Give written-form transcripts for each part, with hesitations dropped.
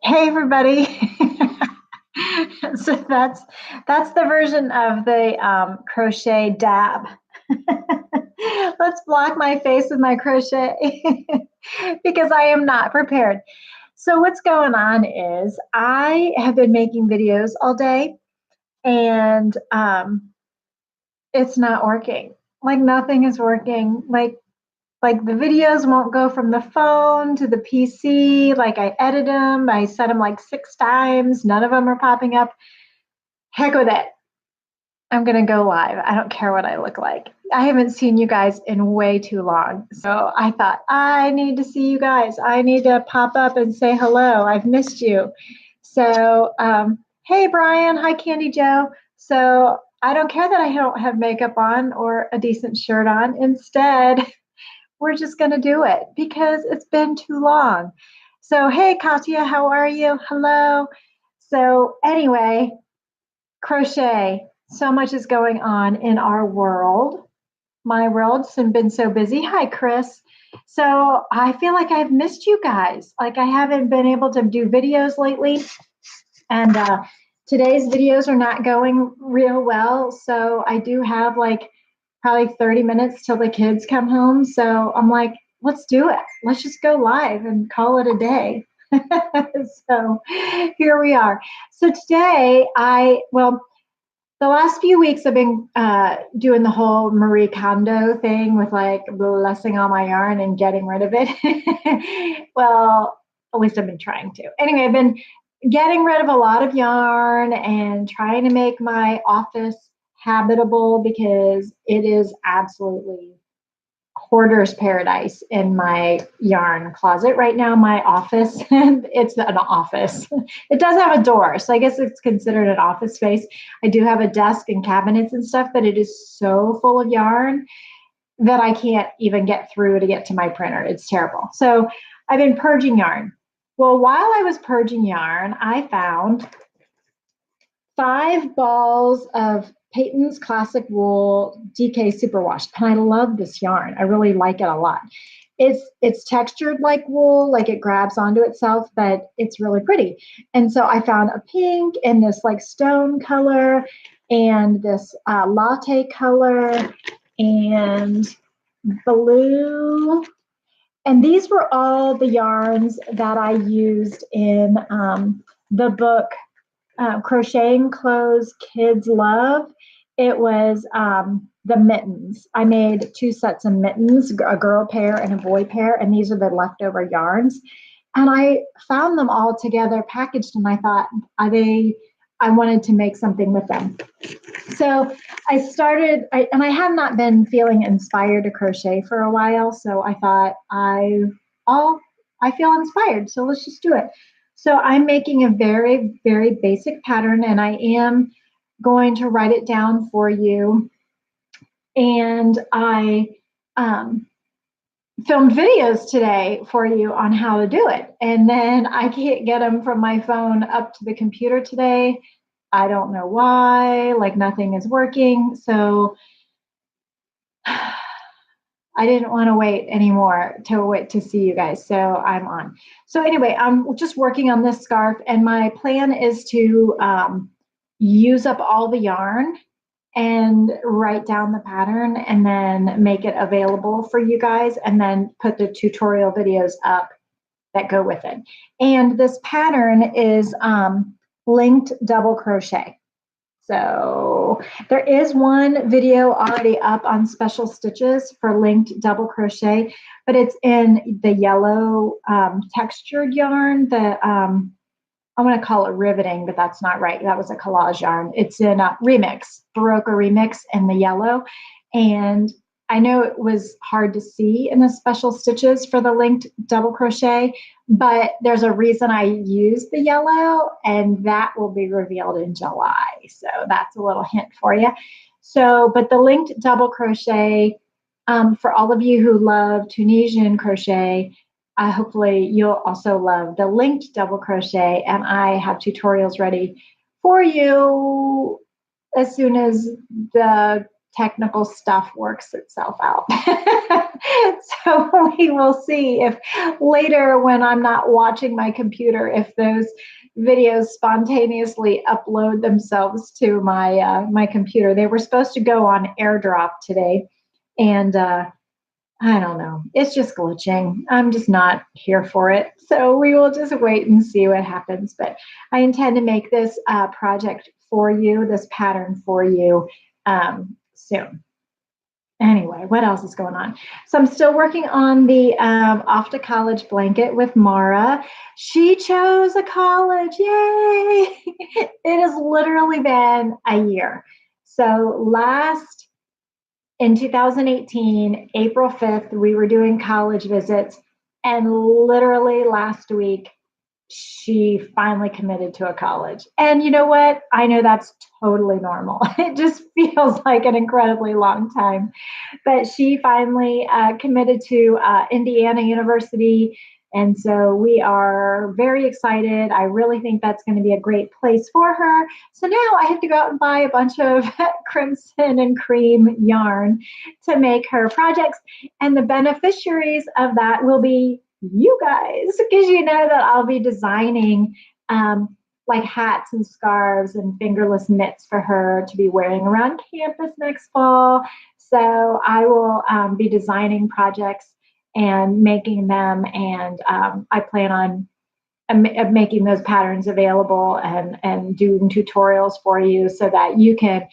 Hey everybody. So that's the version of the crochet dab. Let's block my face with my crochet because I am not prepared. So what's going on is I have been making videos all day and it's not working. Like nothing is working. Like the videos won't go from the phone to the PC. Like I edit them, I set them like 6 times. None of them are popping up. Heck with it. I'm going to go live. I don't care what I look like. I haven't seen you guys in way too long. So I thought, I need to see you guys. I need to pop up and say hello. I've missed you. So, hey, Brian. Hi, Candy Joe. So I don't care that I don't have makeup on or a decent shirt on. Instead, we're just going to do it because it's been too long. So, hey, Katya, how are you? Hello. So, anyway, crochet. So much is going on in our world. My world's been so busy. Hi, Chris. So, I feel like I've missed you guys. Like, I haven't been able to do videos lately. And today's videos are not going real well. So, I do have like probably 30 minutes till the kids come home. So I'm like, let's do it. Let's just go live and call it a day. So here we are. So today the last few weeks I've been doing the whole Marie Kondo thing with like blessing all my yarn and getting rid of it. Well, at least I've been trying to. Anyway, I've been getting rid of a lot of yarn and trying to make my office habitable because it is absolutely hoarder's paradise in my yarn closet right now. My office, it's an office. It does have a door, so I guess it's considered an office space. I do have a desk and cabinets and stuff, but it is so full of yarn that I can't even get through to get to my printer. It's terrible. So I've been purging yarn. Well, while I was purging yarn, I found 5 balls of Peyton's Classic Wool DK Superwash. And I love this yarn. I really like it a lot. It's textured like wool, like it grabs onto itself, but it's really pretty. And so I found a pink and this like stone color and this latte color and blue. And these were all the yarns that I used in the book Crocheting Clothes Kids Love. It was the mittens. I made 2 sets of mittens, a girl pair and a boy pair, and these are the leftover yarns. And I found them all together packaged, and I thought I wanted to make something with them. So I started, and I have not been feeling inspired to crochet for a while. So I thought I feel inspired. So let's just do it. So I'm making a very, very basic pattern, and I am going to write it down for you. And I filmed videos today for you on how to do it. And then I can't get them from my phone up to the computer today. I don't know why, like nothing is working. So I didn't want to wait anymore to see you guys. So I'm on. So anyway, I'm just working on this scarf, and my plan is to use up all the yarn and write down the pattern and then make it available for you guys and then put the tutorial videos up that go with it. And this pattern is linked double crochet. So there is one video already up on special stitches for linked double crochet, but it's in the yellow textured yarn that I want to call it riveting, but that's not right. That was a collage yarn. It's in a remix, Baroque remix in the yellow. And I know it was hard to see in the special stitches for the linked double crochet, but there's a reason I used the yellow, and that will be revealed in July. So that's a little hint for you. So, but the linked double crochet, for all of you who love Tunisian crochet, hopefully you'll also love the linked double crochet, and I have tutorials ready for you as soon as the technical stuff works itself out. So we will see if later when I'm not watching my computer, if those videos spontaneously upload themselves to my computer. They were supposed to go on AirDrop today, and I don't know. It's just glitching. I'm just not here for it. So we will just wait and see what happens. But I intend to make this project for you, this pattern for you soon. Anyway, what else is going on? So I'm still working on the off to college blanket with Mara. She chose a college. Yay! It has literally been a year. So in 2018, April 5th, we were doing college visits, and literally last week, she finally committed to a college. And you know what? I know that's totally normal. It just feels like an incredibly long time. But she finally committed to Indiana University. And so we are very excited. I really think that's going to be a great place for her. So now I have to go out and buy a bunch of crimson and cream yarn to make her projects. And the beneficiaries of that will be you guys, because you know that I'll be designing like hats and scarves and fingerless mitts for her to be wearing around campus next fall. So I will be designing projects and making them, and I plan on making those patterns available and doing tutorials for you so that you can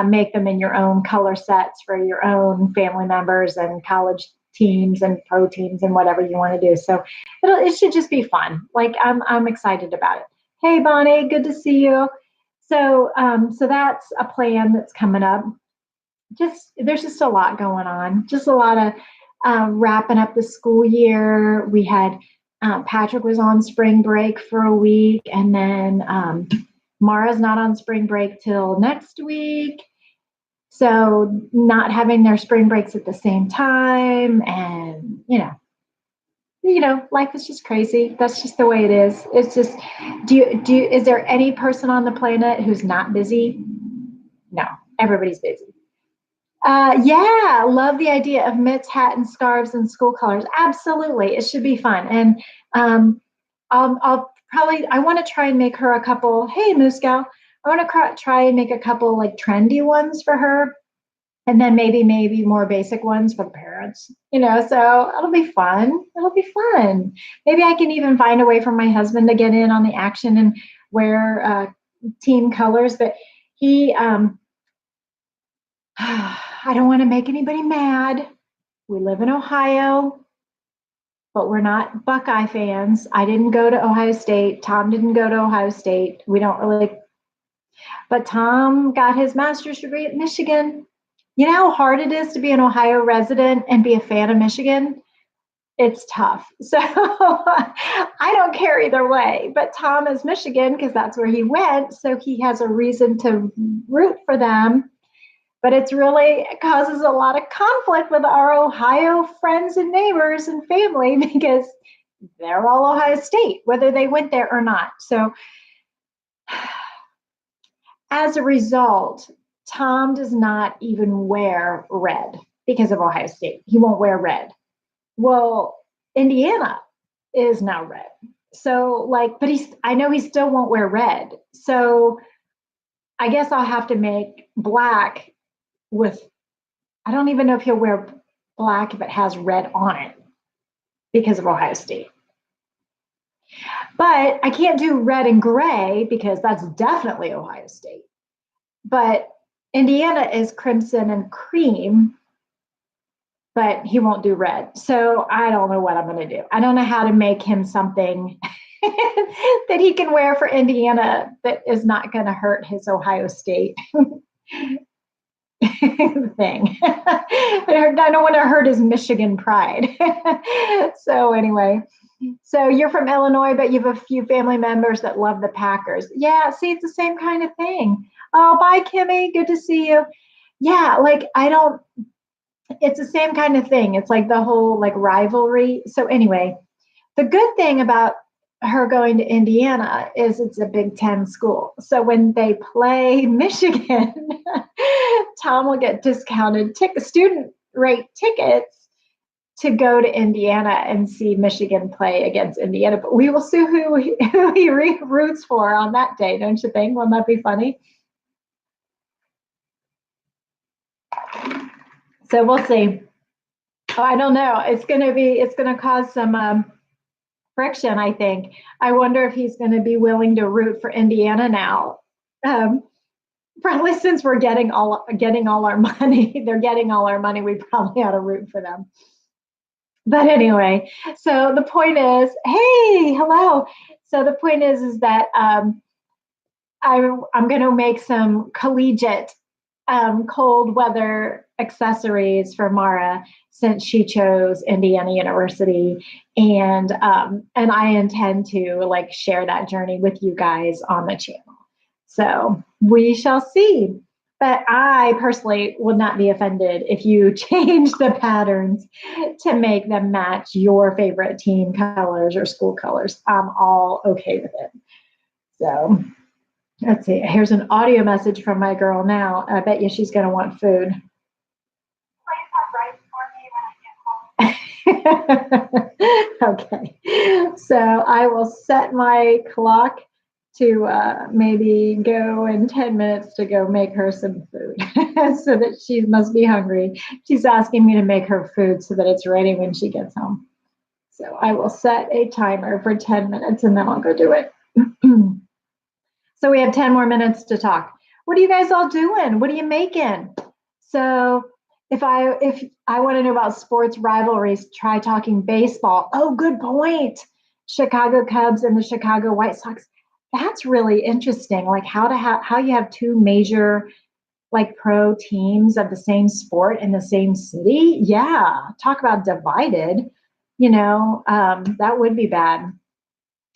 make them in your own color sets for your own family members and college teams and pro teams and whatever you want to do. So it should just be fun. Like I'm excited about it. Hey Bonnie, good to see you. So that's a plan that's coming up. There's just a lot going on. Just a lot of wrapping up the school year. We had Patrick was on spring break for a week, and then Mara's not on spring break till next week. So not having their spring breaks at the same time, and life is just crazy. That's just the way it is. It's just, is there any person on the planet who's not busy? No, everybody's busy. Yeah, love the idea of mitts, hat, and scarves and school colors. Absolutely, it should be fun. And I'll probably, I want to try and make her a couple. Hey, Moose Gal, I want to try and make a couple like trendy ones for her, and then maybe more basic ones for the parents. So it'll be fun. It'll be fun. Maybe I can even find a way for my husband to get in on the action and wear team colors, but he. I don't want to make anybody mad. We live in Ohio, but we're not Buckeye fans. I didn't go to Ohio State. Tom didn't go to Ohio State. We don't really, but Tom got his master's degree at Michigan. You know how hard it is to be an Ohio resident and be a fan of Michigan? It's tough. So I don't care either way, but Tom is Michigan because that's where he went. So he has a reason to root for them. But it causes a lot of conflict with our Ohio friends and neighbors and family because they're all Ohio State, whether they went there or not. So as a result, Tom does not even wear red because of Ohio State. He won't wear red. Well, Indiana is now red. So but I know he still won't wear red. So I guess I'll have to make black I don't even know if he'll wear black if it has red on it because of Ohio State. But I can't do red and gray because that's definitely Ohio State. But Indiana is crimson and cream, but he won't do red. So I don't know what I'm going to do. I don't know how to make him something that he can wear for Indiana that is not going to hurt his Ohio State thing. I don't want to hurt his Michigan pride. So anyway, so you're from Illinois, but you have a few family members that love the Packers. Yeah, see, it's the same kind of thing. Oh, bye, Kimmy. Good to see you. Yeah, it's the same kind of thing. It's like the whole rivalry. So anyway, the good thing about her going to Indiana is it's a Big Ten school. So when they play Michigan, Tom will get discounted student rate tickets to go to Indiana and see Michigan play against Indiana. But we will see who he roots for on that day, don't you think? Wouldn't that be funny? So we'll see. Oh, I don't know. It's going to cause some friction, I think. I wonder if he's going to be willing to root for Indiana now. Probably since we're getting all our money, they're getting all our money. We probably ought to root for them. But anyway, so the point is, hey, hello. So the point is that I'm going to make some collegiate cold weather accessories for Mara since she chose Indiana University, and I intend to like share that journey with you guys on the channel. So we shall see. But I personally would not be offended if you change the patterns to make them match your favorite team colors or school colors. I'm all okay with it. So let's see. Here's an audio message from my girl now. I bet you she's going to want food. Please have rice for me when I get home. Okay. So I will set my clock to maybe go in 10 minutes to go make her some food so that she must be hungry. She's asking me to make her food so that it's ready when she gets home. So I will set a timer for 10 minutes and then I'll go do it. So we have 10 more minutes to talk. What are you guys all doing? What are you making? So if I want to know about sports rivalries, try talking baseball. Oh, good point. Chicago Cubs and the Chicago White Sox. That's really interesting. Like how you have two major like pro teams of the same sport in the same city. Yeah, talk about divided. That would be bad.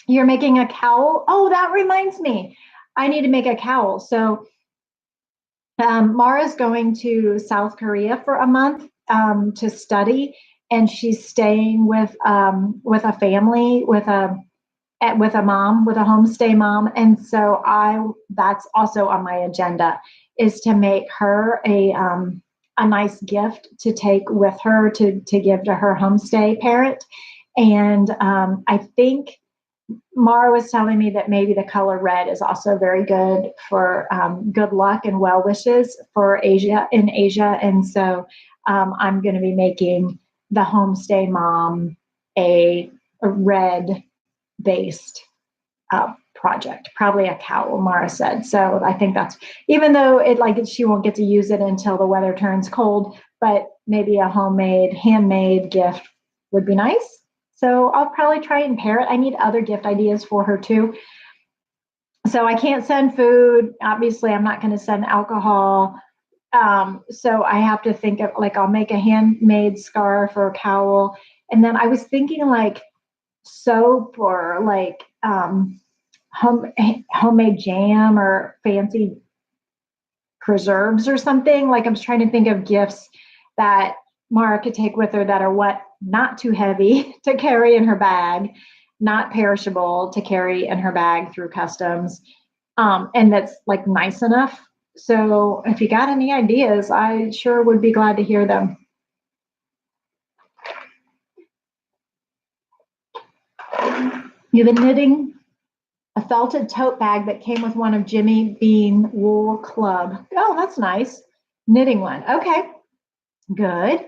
You're making a cowl. Oh, that reminds me. I need to make a cowl. So Mara's going to South Korea for a month to study, and she's staying with a family with a mom, with a homestay mom. And so that's also on my agenda, is to make her a nice gift to take with her to give to her homestay parent. And I think Mara was telling me that maybe the color red is also very good for good luck and well wishes for Asia. And so I'm going to be making the homestay mom a red based project, probably a cowl, Mara said. So I think that's, even though she won't get to use it until the weather turns cold, but maybe a handmade gift would be nice. So I'll probably try and pair it. I need other gift ideas for her too. So I can't send food. Obviously, I'm not going to send alcohol. So I have to think of I'll make a handmade scarf or a cowl. And then I was thinking soap or homemade jam or fancy preserves or something. I was trying to think of gifts that Mara could take with her that are not too heavy to carry in her bag, not perishable to carry in her bag through customs, and that's nice enough. So if you got any ideas, I sure would be glad to hear them. You've been knitting a felted tote bag that came with one of Jimmy Bean Wool Club. Oh, that's nice. Knitting one. Okay, good.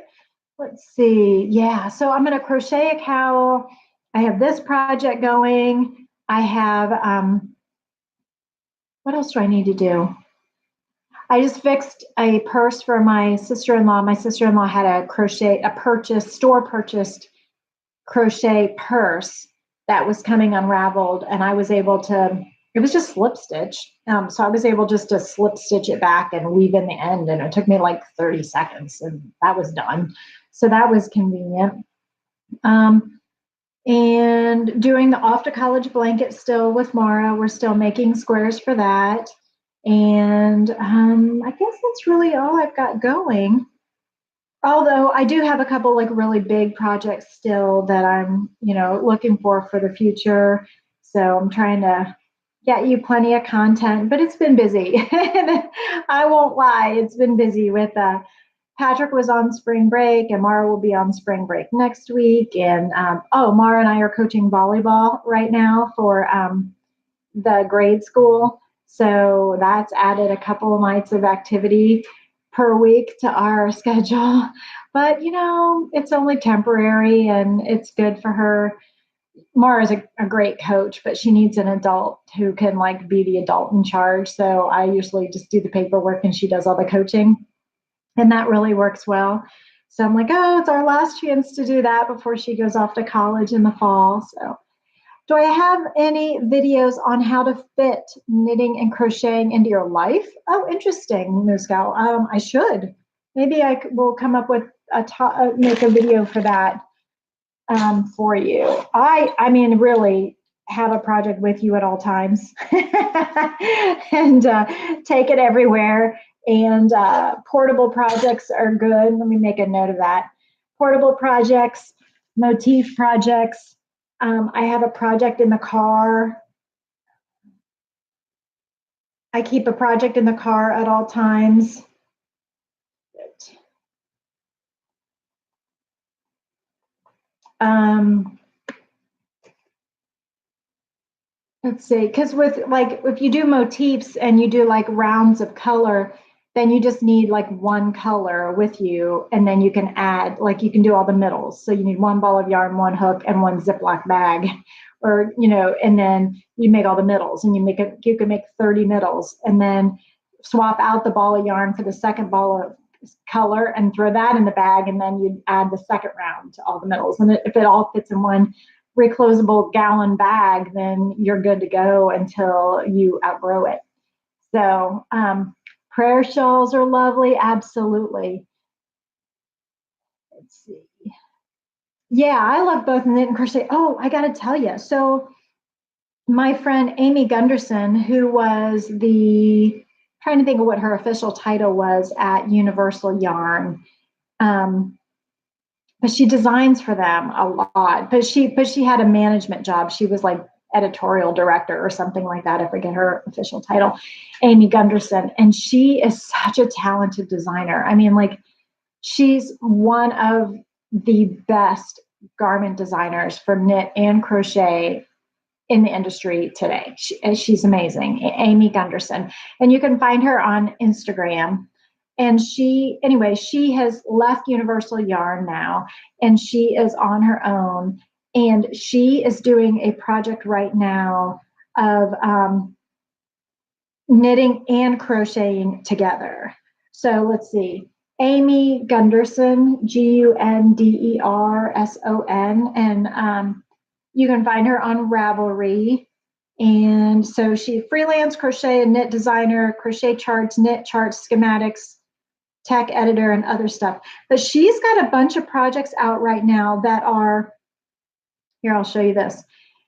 Let's see. Yeah, so I'm going to crochet a cowl. I have this project going. I have, what else do I need to do? I just fixed a purse for my sister-in-law. My sister-in-law had a store purchased crochet purse that was coming unraveled, and I was able to, it was just slip stitch. So I was able just to slip stitch it back and weave in the end, and it took me 30 seconds and that was done. So that was convenient. And doing the off to college blanket still with Mara. We're still making squares for that. And I guess that's really all I've got going. Although I do have a couple really big projects still that I'm, looking for the future. So I'm trying to get you plenty of content, but it's been busy. I won't lie, it's been busy with Patrick was on spring break, and Mara will be on spring break next week. And Mara and I are coaching volleyball right now for the grade school. So that's added a couple of nights of activity per week to our schedule. But, it's only temporary and it's good for her. Mara's a great coach, but she needs an adult who can be the adult in charge. So I usually just do the paperwork and she does all the coaching. And that really works well. So I'm like, it's our last chance to do that before she goes off to college in the fall. So do I have any videos on how to fit knitting and crocheting into your life? Oh, interesting, Muscow. I should. Maybe I will come up with make a video for that for you. I mean, really have a project with you at all times and take it everywhere. And portable projects are good. Let me make a note of that. Portable projects, motif projects. I have a project in the car. I keep a project in the car at all times. Let's see, because with if you do motifs and you do rounds of color, then you just need one color with you, and then you can add you can do all the middles. So you need one ball of yarn, one hook, and one Ziploc bag, or and then you make all the middles, and you can make 30 middles, and then swap out the ball of yarn for the second ball of color and throw that in the bag, and then you add the second round to all the middles. And if it all fits in one reclosable gallon bag, then you're good to go until you outgrow it. So prayer shawls are lovely. Absolutely. Let's see. Yeah, I love both knit and crochet. Oh, I got to tell you. So my friend Amy Gunderson, who was trying to think of what her official title was at Universal Yarn, but she designs for them a lot. But she had a management job. She was editorial director or something like that. I forget her official title, Amy Gunderson. And she is such a talented designer. I mean, she's one of the best garment designers for knit and crochet in the industry today. She's amazing, Amy Gunderson. And you can find her on Instagram. And she has left Universal Yarn now, and she is on her own. And she is doing a project right now of knitting and crocheting together. So let's see. Amy Gunderson, Gunderson, and you can find her on Ravelry. And so she freelance crochet and knit designer, crochet charts, knit charts, schematics, tech editor, and other stuff. But she's got a bunch of projects out right now that are, here, I'll show you this,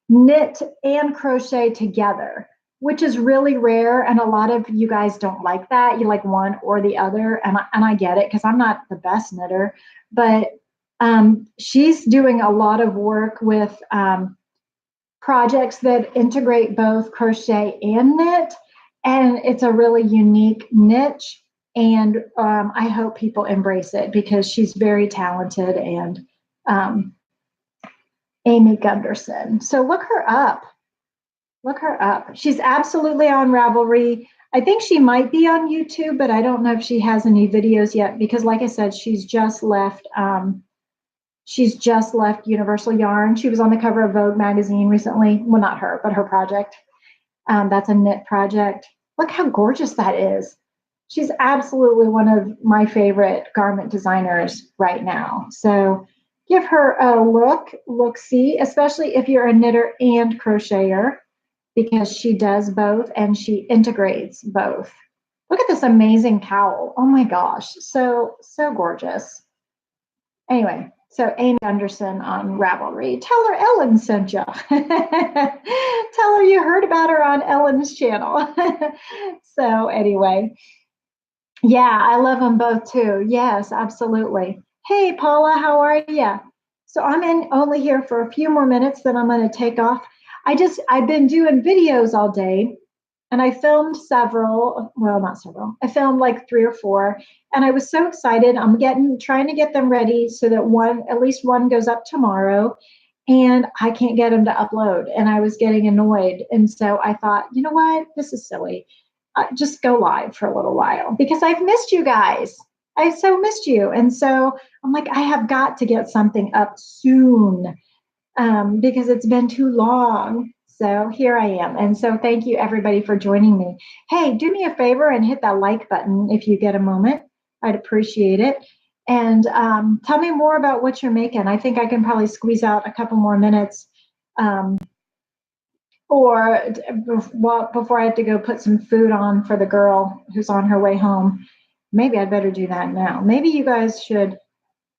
knit and crochet together, which is really rare. And a lot of you guys don't like that. You like one or the other. And I get it, because I'm not the best knitter, but she's doing a lot of work with projects that integrate both crochet and knit. And it's a really unique niche. And I hope people embrace it, because she's very talented. And Amy Gunderson. So look her up. Look her up. She's absolutely on Ravelry. I think she might be on YouTube, but I don't know if she has any videos yet, because like I said, she's just left Universal Yarn. She was on the cover of Vogue magazine recently. Well, not her, but her project. That's a knit project. Look how gorgeous that is. She's absolutely one of my favorite garment designers right now. So give her a look-see, especially if you're a knitter and crocheter, because she does both and she integrates both. Look at this amazing cowl. Oh my gosh, so gorgeous. Anyway, so Amy Anderson on Ravelry. Tell her Ellen sent you. Tell her you heard about her on Ellen's channel. So anyway, yeah, I love them both too. Yes, absolutely. Hey, Paula, how are you? So I'm only here for a few more minutes, then I'm going to take off. I've been doing videos all day, And I filmed several, well, not several, I filmed like 3 or 4. And I was so excited. I'm trying to get them ready so that at least one goes up tomorrow. And I can't get them to upload. And I was getting annoyed. And so I thought, you know what? This is silly. Just go live for a little while because I've missed you guys. I so missed you. And so I'm like, I have got to get something up soon because it's been too long. So here I am. And so thank you everybody for joining me. Hey, do me a favor and hit that like button if you get a moment. I'd appreciate it. And tell me more about what you're making. I think I can probably squeeze out a couple more minutes or before I have to go put some food on for the girl who's on her way home. Maybe I'd better do that now. Maybe you guys should,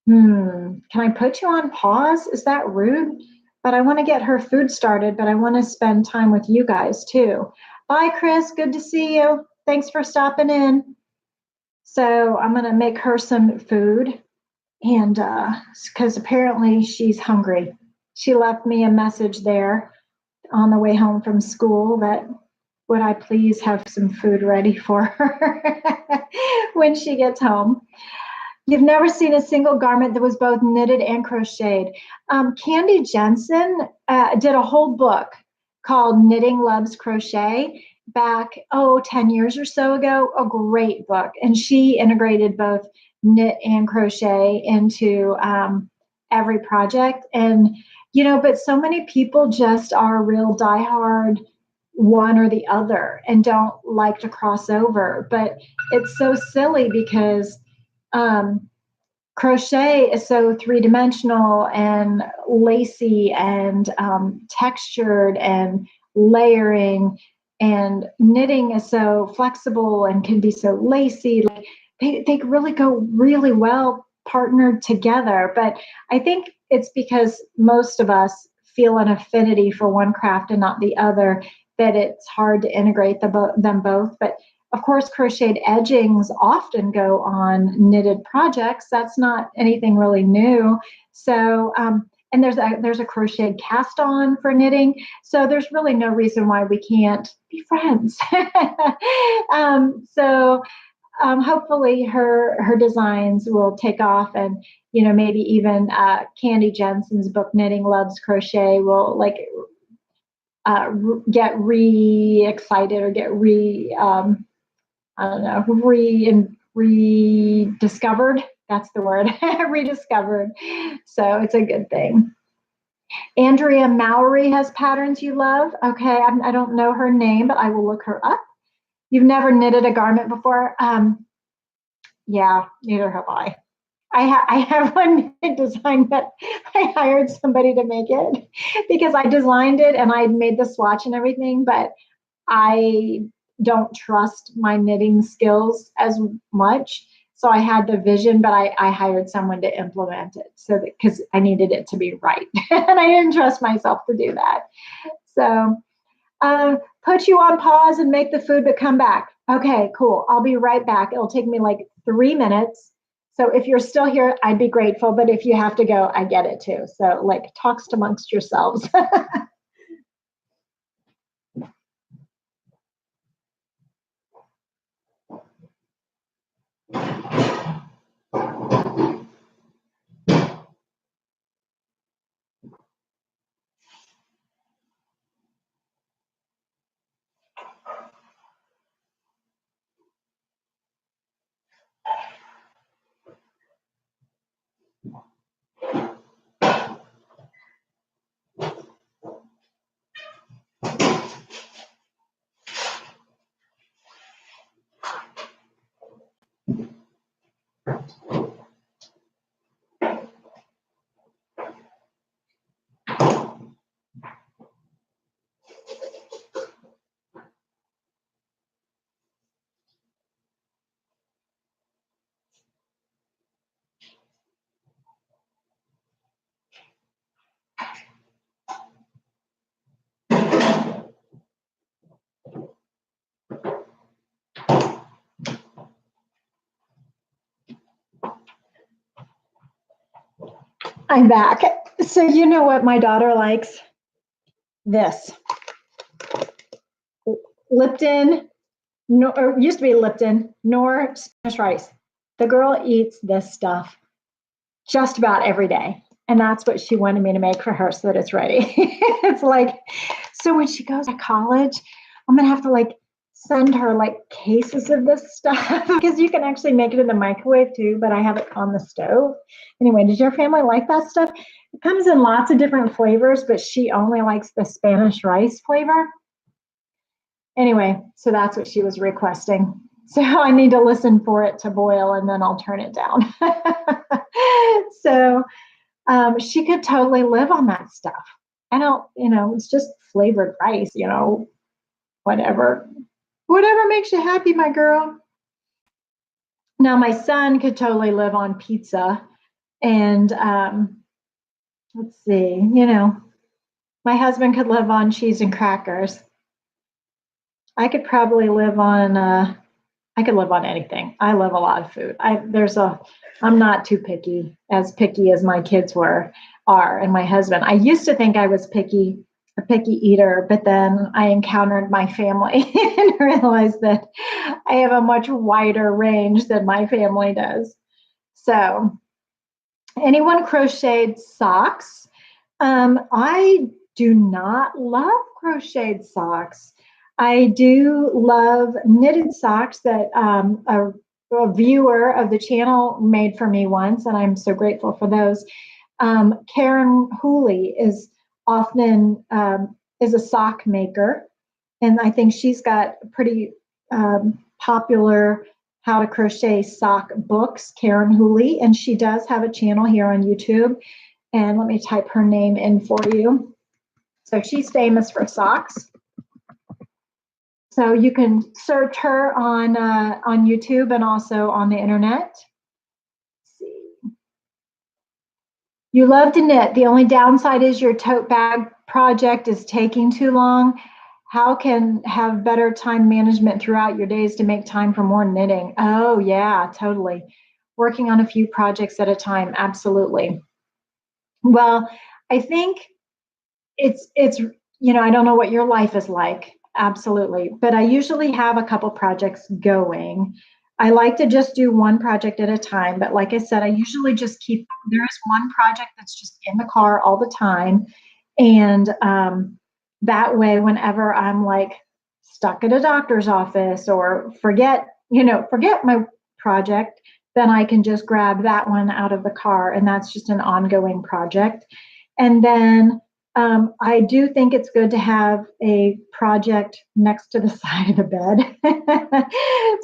can I put you on pause? Is that rude? But I want to get her food started, but I want to spend time with you guys too. Bye, Chris. Good to see you. Thanks for stopping in. So I'm going to make her some food, and because apparently she's hungry. She left me a message there on the way home from school that would I please have some food ready for her when she gets home. You've never seen a single garment that was both knitted and crocheted. Candy Jensen did a whole book called Knitting Loves Crochet back, 10 years or so ago, a great book. And she integrated both knit and crochet into every project. And, but so many people just are real diehard one or the other and don't like to cross over. But it's so silly because crochet is so three-dimensional and lacy and textured and layering, and knitting is so flexible and can be so lacy. Like they really go really well partnered together. But I think it's because most of us feel an affinity for one craft and not the other, that it's hard to integrate them both. But of course, crocheted edgings often go on knitted projects. That's not anything really new. So, and there's a crocheted cast on for knitting. So there's really no reason why we can't be friends. Hopefully her designs will take off, and maybe even Candy Jensen's book Knitting Loves Crochet will get re-excited or get rediscovered. That's the word, rediscovered. So it's a good thing. Andrea Mowry has patterns you love. Okay, I don't know her name, but I will look her up. You've never knitted a garment before? Yeah, neither have I. I have one design that I hired somebody to make it because I designed it and I made the swatch and everything, but I don't trust my knitting skills as much. So I had the vision, but I hired someone to implement it because I needed it to be right. And I didn't trust myself to do that. So put you on pause and make the food, but come back. Okay, cool. I'll be right back. It'll take me like 3 minutes. So if you're still here, I'd be grateful. But if you have to go, I get it too. So talks amongst yourselves. I'm back. So you know what my daughter likes? This. Lipton, no, or used to be Lipton, nor Spanish rice. The girl eats this stuff just about every day. And that's what she wanted me to make for her so that it's ready. It's like, so when she goes to college, I'm going to have to like send her like cases of this stuff because you can actually make it in the microwave too, but I have it on the stove. Anyway, does your family like that stuff? It comes in lots of different flavors, but she only likes the Spanish rice flavor. Anyway, so that's what she was requesting. So I need to listen for it to boil and then I'll turn it down. So she could totally live on that stuff. I don't, it's just flavored rice, whatever makes you happy, my girl. Now my son could totally live on pizza and let's see, my husband could live on cheese and crackers. I could probably live on I could live on anything. I love a lot of food. I'm not too picky as my kids are, and my husband. I used to think I was a picky eater, but then I encountered my family and realized that I have a much wider range than my family does. So, anyone crocheted socks? I do not love crocheted socks. I do love knitted socks that a viewer of the channel made for me once, and I'm so grateful for those. Karen Hooley is often is a sock maker, and I think she's got pretty popular how to crochet sock books, Karen Hooley, and she does have a channel here on YouTube. And let me type her name in for you. So she's famous for socks. So you can search her on YouTube and also on the internet. Let's see. You love to knit. The only downside is your tote bag project is taking too long. How can have better time management throughout your days to make time for more knitting? Oh yeah, totally. Working on a few projects at a time. Absolutely. Well, I think it's I don't know what your life is like. Absolutely. But I usually have a couple projects going. I like to just do one project at a time. But like I said, I usually just there is one project that's just in the car all the time. And that way, whenever I'm like stuck at a doctor's office or forget my project, then I can just grab that one out of the car. And that's just an ongoing project. And then I do think it's good to have a project next to the side of the bed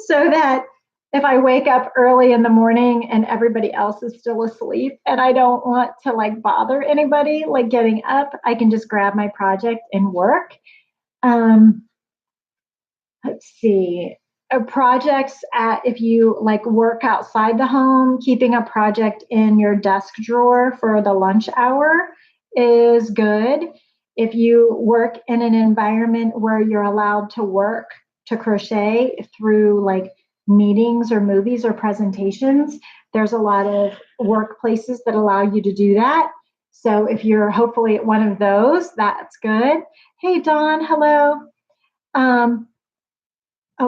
so that if I wake up early in the morning and everybody else is still asleep and I don't want to like bother anybody like getting up, I can just grab my project and work. Let's see. Projects if you like work outside the home, keeping a project in your desk drawer for the lunch hour is good. If you work in an environment where you're allowed to work to crochet through like meetings or movies or presentations, there's a lot of workplaces that allow you to do that. So if you're hopefully at one of those, that's good. Hey, Dawn, hello. Oh,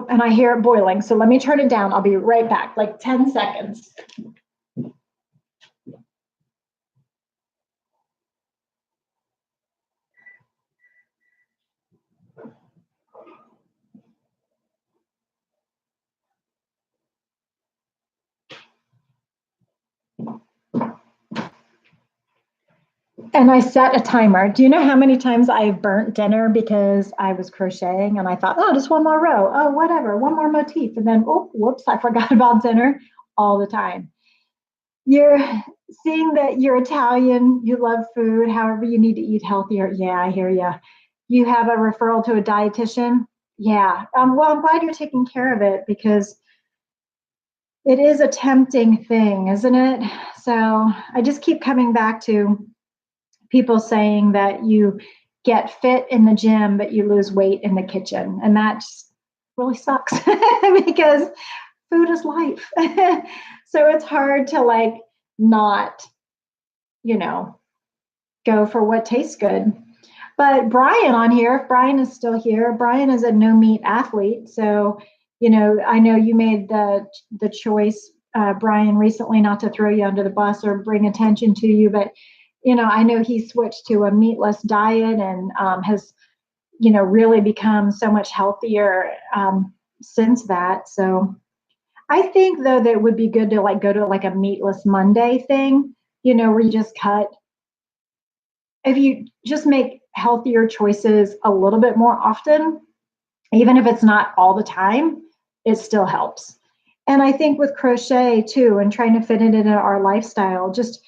and I hear it boiling. So let me turn it down. I'll be right back, like 10 seconds. And I set a timer. Do you know how many times I've burnt dinner because I was crocheting and I thought, oh, just one more row. Oh, whatever, one more motif. And then, oh, whoops, I forgot about dinner all the time. You're seeing that you're Italian, you love food, however, you need to eat healthier. Yeah, I hear you. You have a referral to a dietitian. Yeah. Well, I'm glad you're taking care of it because it is a tempting thing, isn't it? So I just keep coming back to people saying that you get fit in the gym, but you lose weight in the kitchen. And that just really sucks because food is life. So it's hard to like not, go for what tastes good. But Brian on here, if Brian is still here, Brian is a no meat athlete. So, I know you made the choice, Brian, recently not to throw you under the bus or bring attention to you, but I know he switched to a meatless diet and has really become so much healthier since that. So I think though that it would be good to like go to like a meatless Monday thing, where you just cut. If you just make healthier choices a little bit more often, even if it's not all the time, it still helps. And I think with crochet too, and trying to fit it into our lifestyle, just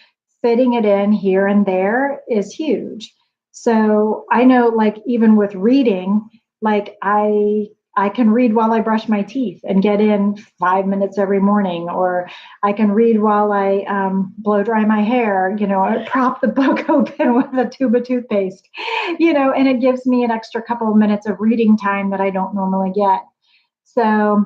fitting it in here and there is huge. So I know, like, even with reading, like I can read while I brush my teeth and get in 5 minutes every morning, or I can read while I blow dry my hair, or prop the book open with a tube of toothpaste, and it gives me an extra couple of minutes of reading time that I don't normally get. So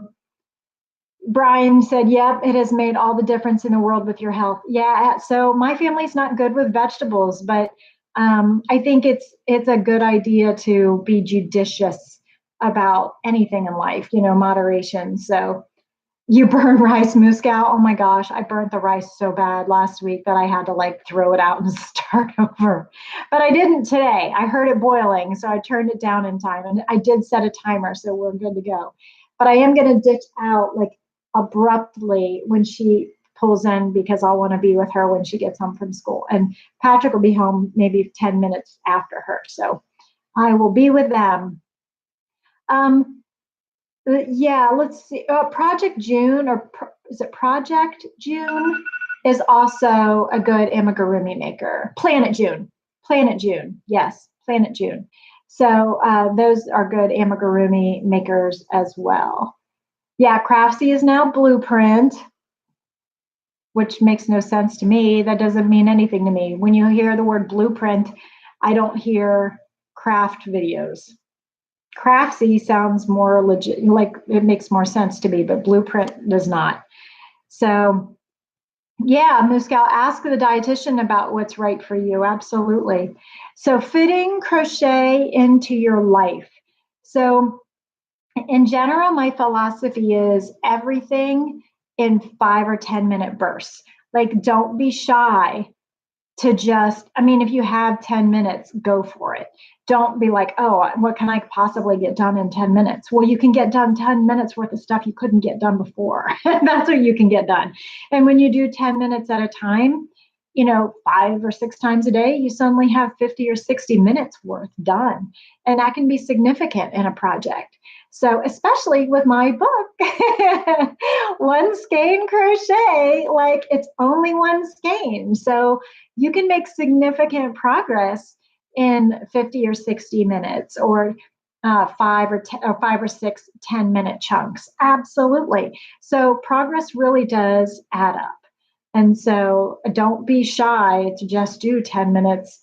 Brian said, yep, it has made all the difference in the world with your health. Yeah, so my family's not good with vegetables, but I think it's a good idea to be judicious about anything in life, moderation. So you burn rice, Muscow. Oh my gosh, I burnt the rice so bad last week that I had to like throw it out and start over. But I didn't today. I heard it boiling, so I turned it down in time, and I did set a timer, so we're good to go. But I am going to ditch out like abruptly when she pulls in, because I'll want to be with her when she gets home from school. And Patrick will be home maybe 10 minutes after her. So I will be with them. Yeah, let's see. Project June, or is it Project June, is also a good amigurumi maker. Planet June. Planet June. Yes, Planet June. So those are good amigurumi makers as well. Yeah, Craftsy is now Blueprint, which makes no sense to me. That doesn't mean anything to me. When you hear the word blueprint, I don't hear craft videos. Craftsy sounds more legit, like it makes more sense to me, but Blueprint does not. So yeah, Muscal, ask the dietitian about what's right for you. Absolutely. So fitting crochet into your life. So in general, my philosophy is everything in 5 or 10 minute bursts. Like, don't be shy to just, I mean, if you have 10 minutes, go for it. Don't be like, oh, what can I possibly get done in 10 minutes? Well, you can get done 10 minutes worth of stuff you couldn't get done before. That's what you can get done. And when you do 10 minutes at a time, 5 or 6 times a day, you suddenly have 50 or 60 minutes worth done. And that can be significant in a project. So, especially with my book, one skein crochet, like it's only one skein. So, you can make significant progress in 50 or 60 minutes, or 5 or 6 10-minute chunks. Absolutely. So progress really does add up. And so don't be shy to just do 10 minutes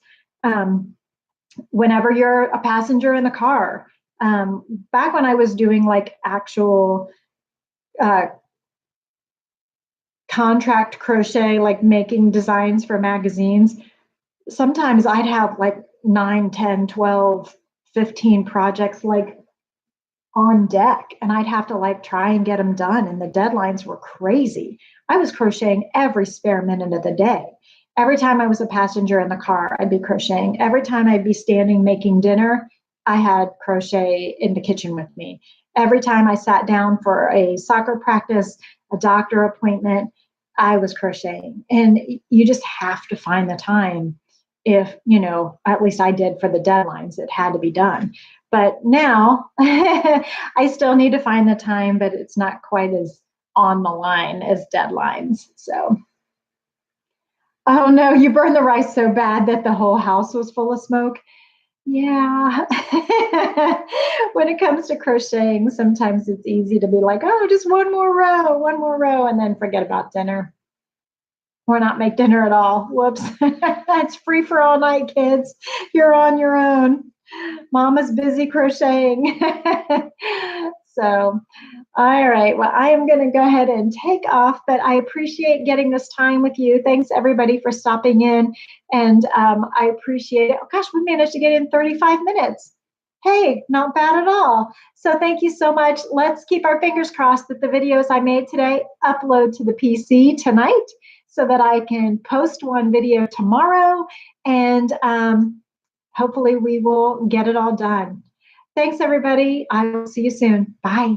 whenever you're a passenger in the car. Back when I was doing like actual contract crochet, like making designs for magazines, sometimes I'd have like 9, 10, 12, 15 projects like on deck, and I'd have to like try and get them done. And the deadlines were crazy. I was crocheting every spare minute of the day. Every time I was a passenger in the car, I'd be crocheting. Every time I'd be standing making dinner, I had crochet in the kitchen with me. Every time I sat down for a soccer practice, a doctor appointment, I was crocheting. And you just have to find the time. If, at least I did for the deadlines, it had to be done. But now I still need to find the time, but it's not quite as on the line as deadlines. So, oh no, you burned the rice so bad that the whole house was full of smoke. Yeah. When it comes to crocheting, sometimes it's easy to be like, oh, just one more row, and then forget about dinner. Or not make dinner at all. Whoops. It's free for all night, kids. You're on your own. Mama's busy crocheting. So, All right. Well, I am going to go ahead and take off, but I appreciate getting this time with you. Thanks, everybody, for stopping in. And I appreciate it. Oh, gosh, we managed to get in 35 minutes. Hey, not bad at all. So thank you so much. Let's keep our fingers crossed that the videos I made today upload to the PC tonight so that I can post one video tomorrow. And hopefully we will get it all done. Thanks, everybody. I will see you soon. Bye.